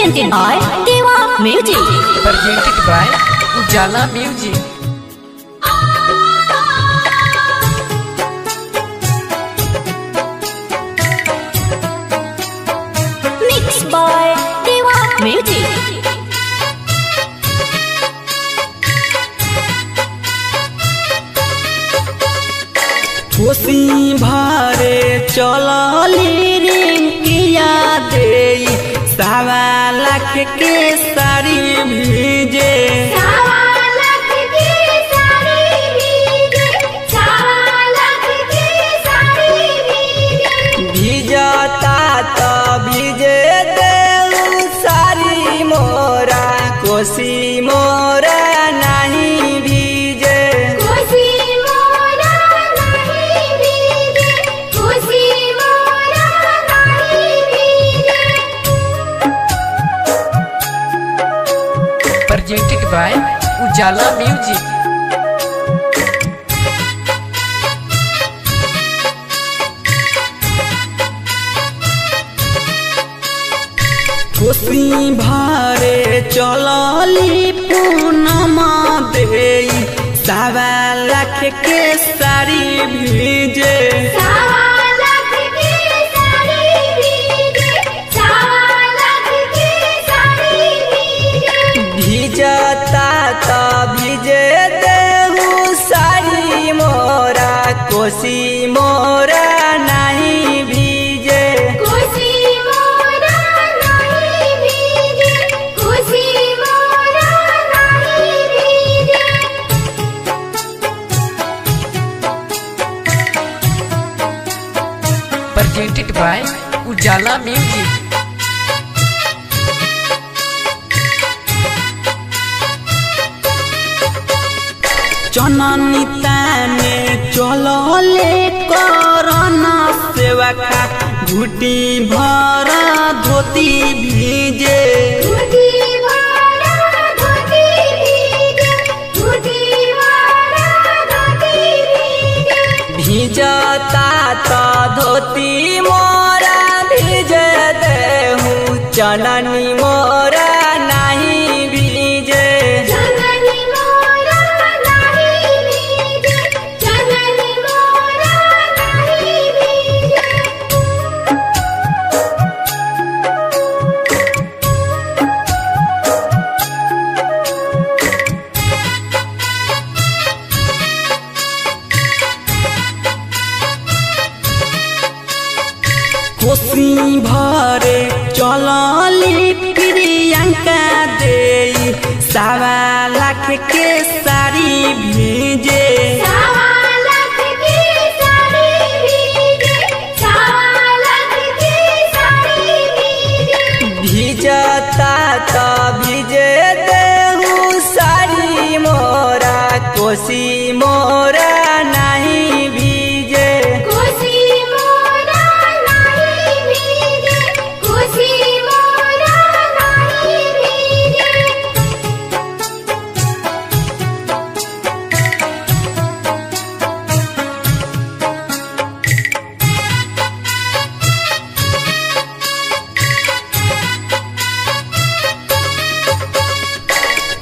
presented by Deva Music. Presented by Ujala Music. Mixed by Deva Music. कोसी भरे चलली रिंकिया दे सवा लाख के साड़ी भीजे भीजता तो भीजे दे साड़ी मोरा कोसी मोरा नहीं भीजे Presented by Ujala Music. कोसी भरे चलली पूनमा दे सवा लाख के साड़ी भीजे भीजता तो भीजे देहू साड़ी मोरा कोसी मोरा नहीं भीजे Presented by Ujala Music. चननी ताने चलले करना सेवा खा घुटी भरा धोती भीजे भीजता तो धोती मोरा भीजे देहू चननी मोरा नहीं भीजे कोसी भरे चलली प्रियंका दे सवा लाख के साड़ी भीजे भीजता तो भीजे देहू साड़ी मोरा कोसी मोरा नहीं भीजे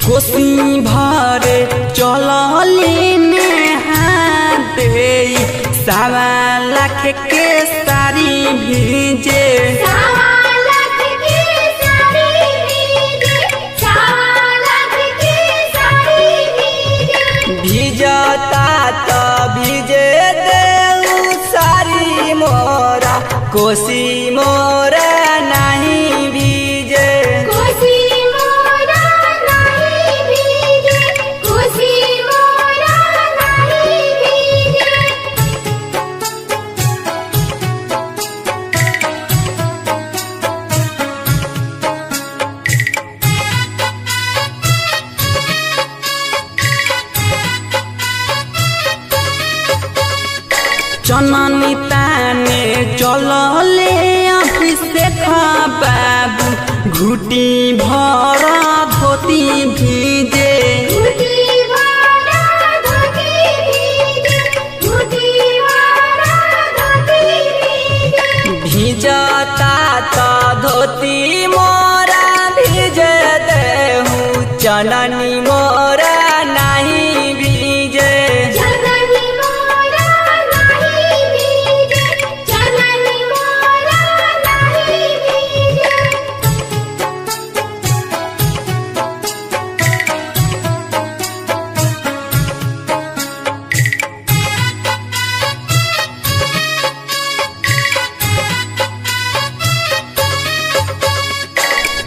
कोसी भरे चलली नेहा दे सवा लाख के साड़ी भीजे भीजता तो भीजे देहू साड़ी मोरा कोसी मोरा नहीं भीजे चननी ताने चलले अभिषेक बाबू घुटी भरा धोती भीजे भीजता तो धोती मोरा चननी मोरा नहीं भीजे। चननी मोरा नहीं भीजे, चननी मोरा नहीं भीजे।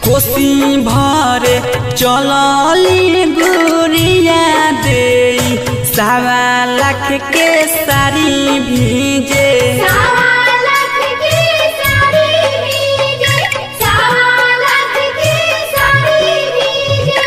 कोसी भरे चलली गुरिया दे, 1.25 लाख के साड़ी भीजे। 1.25 लाख की साड़ी भीजे, 1.25 लाख की साड़ी भीजे।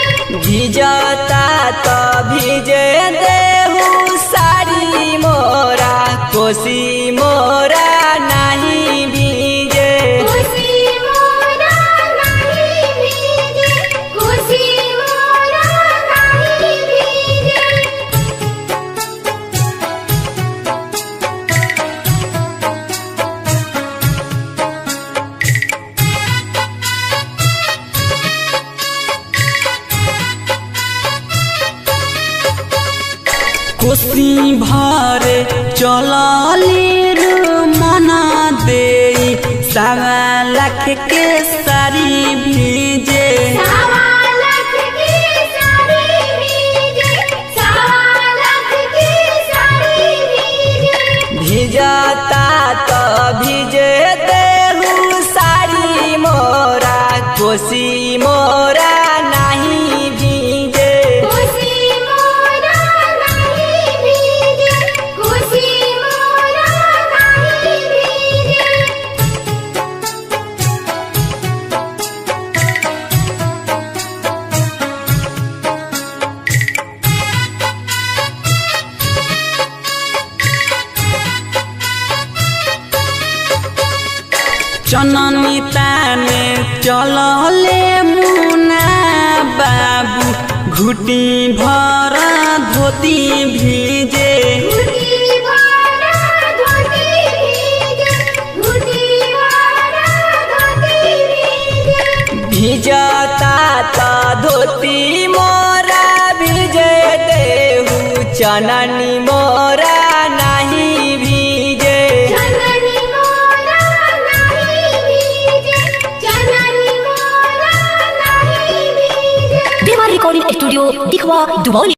भीजता तो भीजे देहू साड़ी मोरा, कोसी मोरा नहीं भीजे। कोसी मोरा नहीं भीजे, कोसी मोरा नहीं भीजे। कोसी भरे चलली मना दे, 1.25 लाख के साड़ी भीजे। 1.25 लाख की साड़ी भीजे, 1.25 लाख की साड़ी भीजे। भीजता तो भीजे देहू साड़ी मोरा, कोसी मोरा नहीं भीजे। कोसी मोरा नहीं भीजे, कोसी मोरा नहीं भीजे। चननी ताने चलले मुना बाबू, घुटी भर धोती भीजे। घुटी भरा धोती भीजे, घुटी भरा धोती भीजे। भीजता तो धोती मोरा भीजे देहू, चननी मोरा नहीं भीजे। चननी मोरा नहीं भीजे, चननी मोरा नहीं भीजे। देवा रिकॉर्डिंग स्टूडियो दिखवा दुबौली।